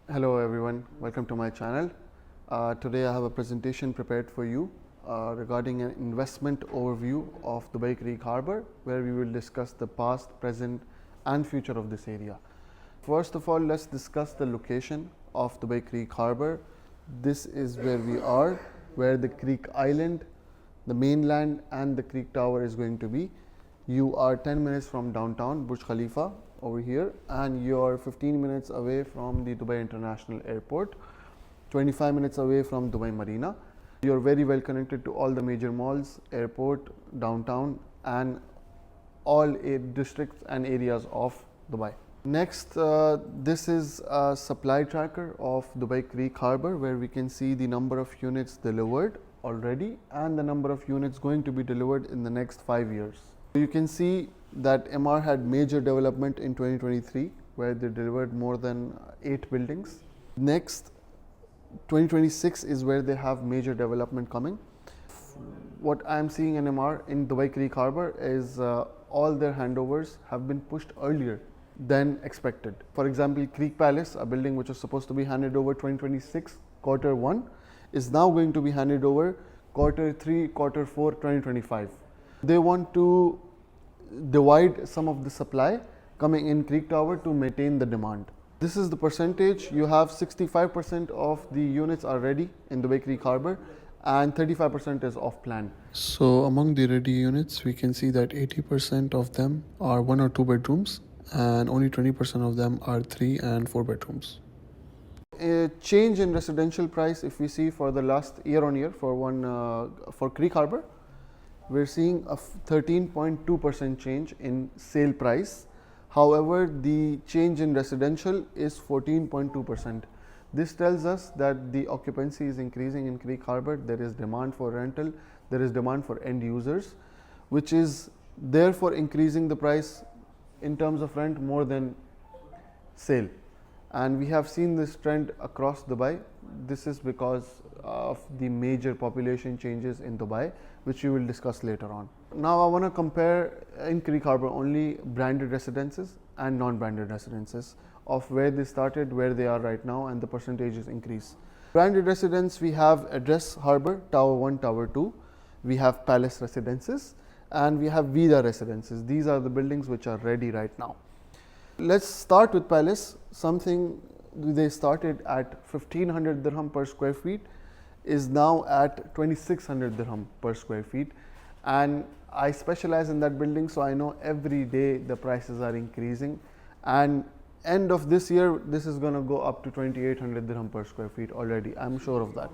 Hello everyone, welcome to my channel. Today I have a presentation prepared for you regarding an investment overview of Dubai Creek Harbour, where we will discuss the past, present and future of this area. First of all, let's discuss the location of Dubai Creek Harbour. This is where we are, where the Creek Island, the mainland and the Creek Tower is going to be. You are 10 minutes from downtown Burj Khalifa over here, and you're 15 minutes away from the Dubai International Airport, 25 minutes away from Dubai Marina. You're very well connected to all the major malls, airport, downtown and all districts and areas of Dubai. Next, this is a supply tracker of Dubai Creek Harbour, where we can see the number of units delivered already and the number of units going to be delivered in the next 5 years. You can see that Emaar had major development in 2023, where they delivered more than 8 buildings. Next, 2026 is where they have major development coming. What I am seeing in Emaar in Dubai Creek Harbour is all their handovers have been pushed earlier than expected. For example, Creek Palace, a building which was supposed to be handed over 2026 quarter 1, is now going to be handed over quarter 3, quarter 4, 2025. They want to divide some of the supply coming in Creek Tower to maintain the demand. This is the percentage. You have 65% of the units are ready in Dubai Creek Harbour and 35% is off plan. So among the ready units, we can see that 80% of them are 1 or 2 bedrooms and only 20% of them are 3 and 4 bedrooms. A change in residential price, if we see for the last year on year for Creek Harbour, we're seeing a 13.2% change in sale price. However, the change in residential is 14.2%. This tells us that the occupancy is increasing in Creek Harbour. There is demand for rental, there is demand for end users, which is therefore increasing the price in terms of rent more than sale. And we have seen this trend across Dubai. This is because of the major population changes in Dubai, which we will discuss later on. Now I want to compare in Creek Harbour only branded residences and non-branded residences of where they started, where they are right now, and the percentages increase. Branded residence, we have Address Harbour, Tower 1, Tower 2. We have Palace Residences and we have Vida Residences. These are the buildings which are ready right now. Let's start with Palace. Something they started at 1500 dirham per square feet is now at 2600 dirham per square feet, and I specialize in that building, so I know every day the prices are increasing, and end of this year this is going to go up to 2800 dirham per square feet already. I'm sure of that.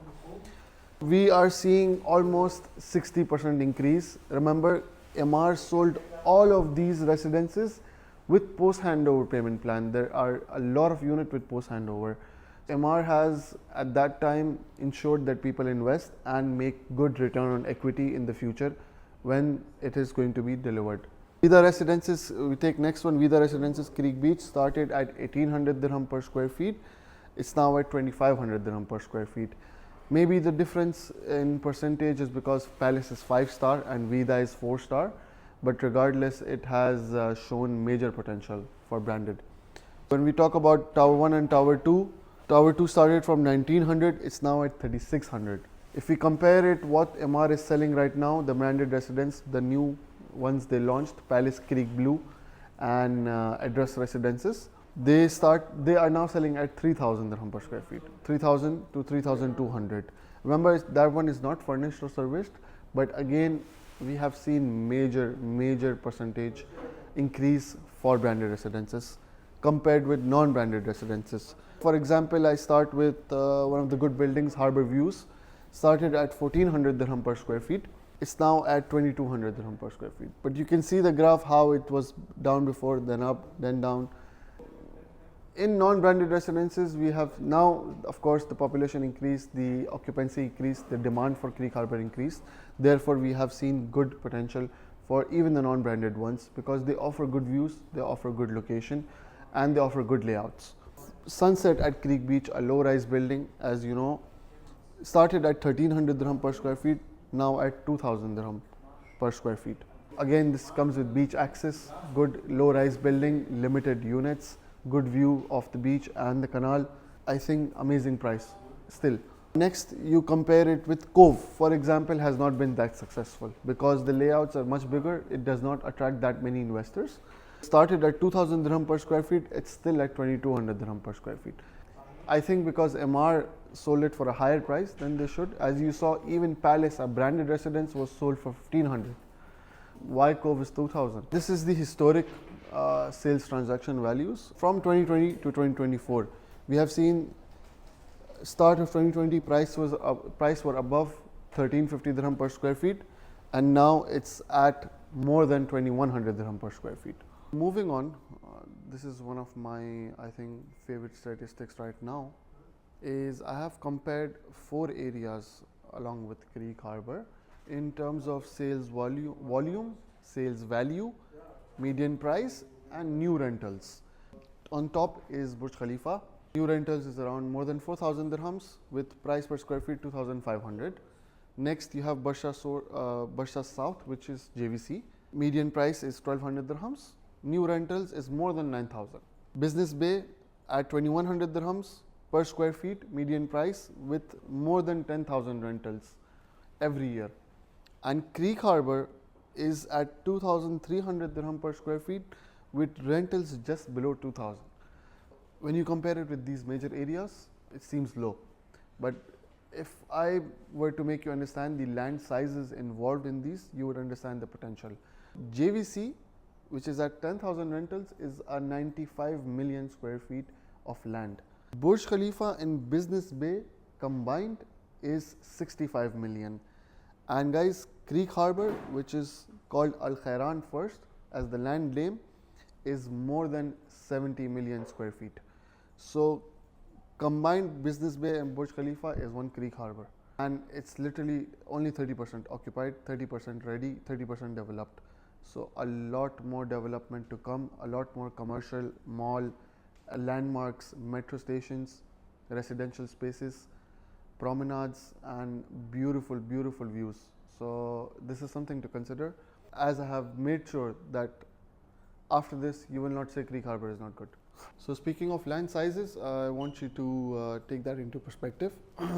We are seeing almost 60% increase. Remember, Emaar sold all of these residences with post handover payment plan. There are a lot of units with post handover. Emaar has at that time ensured that people invest and make good return on equity in the future when it is going to be delivered. Vida Residences, we take next one. Vida Residences Creek Beach started at 1800 dirham per square feet. It's now at 2500 dirham per square feet. Maybe the difference in percentage is because Palace is 5-star and Vida is 4-star, but regardless it has shown major potential for branded. When we talk about Tower 1 and Tower 2, Tower 2 started from 1900, it's now at 3600. If we compare it what Emaar is selling right now, the branded residence, the new ones they launched, Palace Creek Blue and Address Residences, they are now selling at 3000 dirham per square feet, 3000 to 3200. Remember, that one is not furnished or serviced, but again we have seen major percentage increase for branded residences compared with non-branded residences. For example, I start with one of the good buildings, Harbour Views, started at 1400 dirham per square feet. It's now at 2200 dirham per square feet. But you can see the graph how it was down before, then up, then down. In non-branded residences, we have now, of course, the population increased, the occupancy increased, the demand for Creek Harbour increased. Therefore, we have seen good potential for even the non-branded ones because they offer good views, they offer good location, and they offer good layouts. Sunset at Creek Beach, a low-rise building, as you know, started at 1300 dirham per square feet, now at 2000 dirham per square feet. Again, this comes with beach access, good low-rise building, limited units, good view of the beach and the canal. I think amazing price still. Next, you compare it with Cove, for example, has not been that successful because the layouts are much bigger. It does not attract that many investors. Started at 2000 dirham per square feet, it's still at 2200 dirham per square feet. I think because Emaar sold it for a higher price than they should. As you saw, even Palace, a branded residence, was sold for 1500. Why Cove is 2000? This is the historic sales transaction values from 2020 to 2024. We have seen start of 2020 price were above 1350 dirham per square feet, and now it's at more than 2100 dirham per square feet. Moving on, this is one of my, I think, favorite statistics right now, is I have compared 4 areas along with Creek Harbour in terms of sales volume, sales value, median price, and new rentals. On top is Burj Khalifa. New rentals is around more than 4000 dirhams with price per square feet 2500. Next, you have Barsha South, which is JVC. Median price is 1200 dirhams. New rentals is more than 9000. Business Bay at 2100 dirhams per square feet, median price, with more than 10,000 rentals every year. And Creek Harbour is at 2300 dirham per square feet with rentals just below 2000. When you compare it with these major areas, it seems low. But if I were to make you understand the land sizes involved in these, you would understand the potential. JVC, which is at 10,000 rentals, is a 95 million square feet of land. Burj Khalifa and Business Bay combined is 65 million. And guys, Creek Harbour, which is called Al Khairan first as the land name, is more than 70 million square feet. So combined Business Bay and Burj Khalifa is one Creek Harbour, and it's literally only 30% occupied, 30% ready, 30% developed. So a lot more development to come, a lot more commercial, mall, landmarks, metro stations, residential spaces, promenades, and beautiful, beautiful views. So this is something to consider, as I have made sure that after this you will not say Creek Harbour is not good. So speaking of land sizes, I want you to take that into perspective.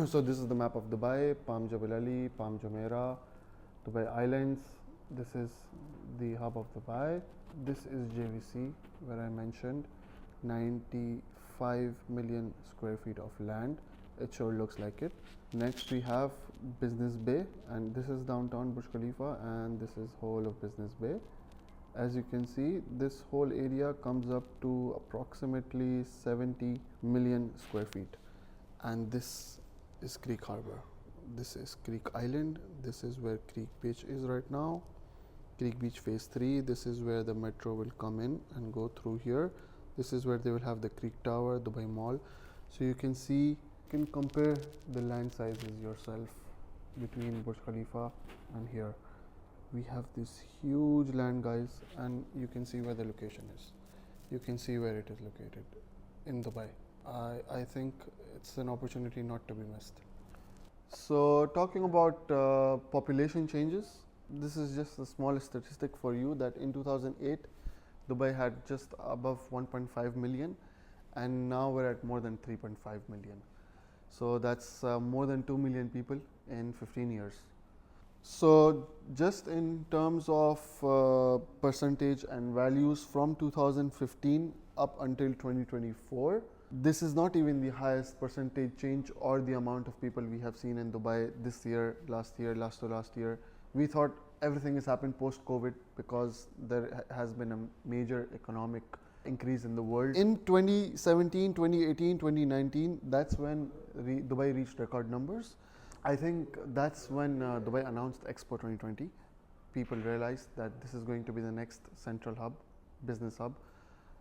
So this is the map of Dubai, Palm Jebel Ali, Palm Jumeirah, Dubai Islands. This is the hub of Dubai. This is JVC, where I mentioned 95 million square feet of land. It sure looks like it. Next we have Business Bay, and this is downtown Burj Khalifa, and this is whole of Business Bay. As you can see, this whole area comes up to approximately 70 million square feet. And this is Creek Harbour. This is Creek Island. This is where Creek Beach is right now. Creek Beach Phase 3. This is where the metro will come in and go through here. This is where they will have the Creek Tower, Dubai Mall. So you can see, you can compare the land sizes yourself between Burj Khalifa and here. We have this huge land, guys, and you can see where the location is. You can see where it is located in Dubai. I think it's an opportunity not to be missed. So talking about population changes, this is just a small statistic for you that in 2008 Dubai had just above 1.5 million, and now we're at more than 3.5 million. So that's more than 2 million people in 15 years. So just in terms of percentage and values from 2015 up until 2024, this is not even the highest percentage change or the amount of people we have seen in Dubai this year, last year, last to last year. We thought everything has happened post-COVID because there has been a major economic increase in the world. In 2017, 2018, 2019, that's when Dubai reached record numbers. I think that's when Dubai announced Expo 2020. People realized that this is going to be the next central hub, business hub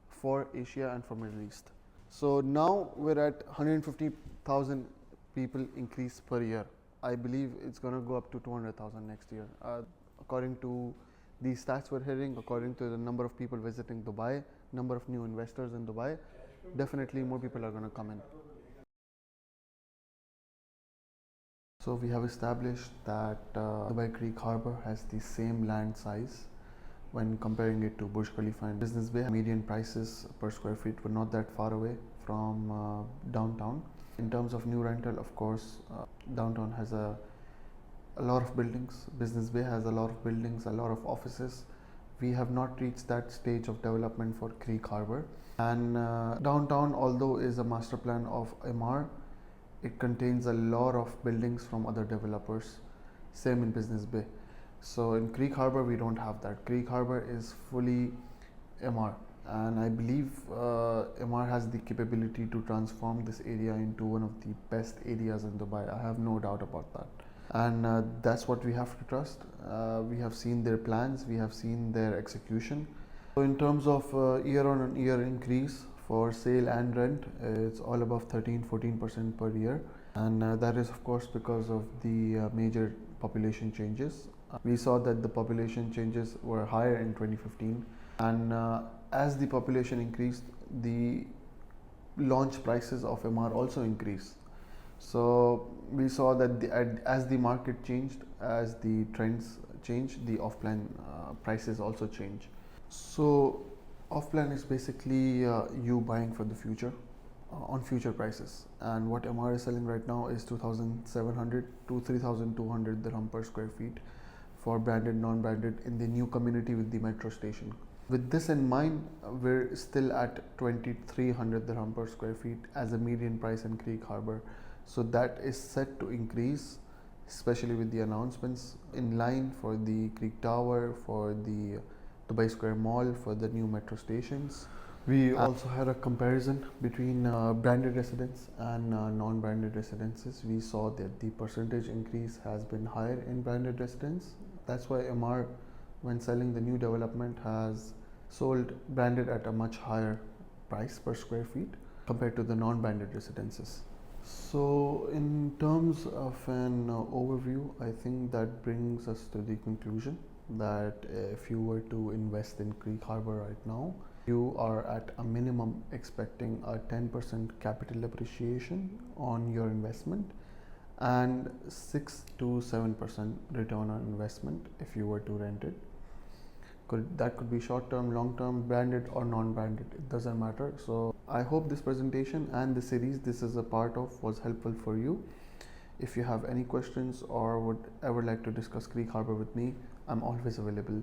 for Asia and for Middle East. So now we're at 150,000 people increase per year. I believe it's going to go up to 200,000 next year. According to the stats we're hearing, according to the number of people visiting Dubai, number of new investors in Dubai, definitely more people are going to come in. So we have established that Dubai Creek Harbour has the same land size when comparing it to Burj Khalifa and Business Bay. Median prices per square feet were not that far away from downtown. In terms of new rental, of course, downtown has a lot of buildings. Business Bay has a lot of buildings, a lot of offices. We have not reached that stage of development for Creek Harbour. And downtown, although is a master plan of Emaar, it contains a lot of buildings from other developers. Same in Business Bay. So in Creek Harbour, we don't have that. Creek Harbour is fully Emaar, and I believe Emaar has the capability to transform this area into one of the best areas in Dubai. I have no doubt about that. And that's what we have to trust. We have seen their plans, we have seen their execution. So in terms of year on year increase for sale and rent, it's all above 13-14% per year, and that is of course because of the major population changes. We saw that the population changes were higher in 2015, and as the population increased, the launch prices of Emaar also increased. So we saw that as the market changed, as the trends changed, the off-plan prices also change. So off-plan is basically you buying for the future on future prices, and what Emaar is selling right now is 2,700 to 3,200 dirham per square feet for branded, non-branded in the new community with the metro station. With this in mind, we're still at 2,300 dirham per square feet as a median price in Creek Harbour. So that is set to increase, especially with the announcements in line for the Creek Tower, for the Dubai Square Mall, for the new metro stations. We also had a comparison between branded residents and non-branded residences. We saw that the percentage increase has been higher in branded residents. That's why Emaar, when selling the new development, has sold branded at a much higher price per square feet compared to the non-branded residences. So in terms of an overview, I think that brings us to the conclusion that if you were to invest in Creek Harbour right now, you are at a minimum expecting a 10% capital appreciation on your investment and 6 to 7% return on investment if you were to rent it. That could be short term, long term, branded or non-branded, it doesn't matter. So I hope this presentation and the series this is a part of was helpful for you. If you have any questions or would ever like to discuss Creek Harbour with me, I'm always available.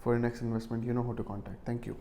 For your next investment, you know who to contact. Thank you.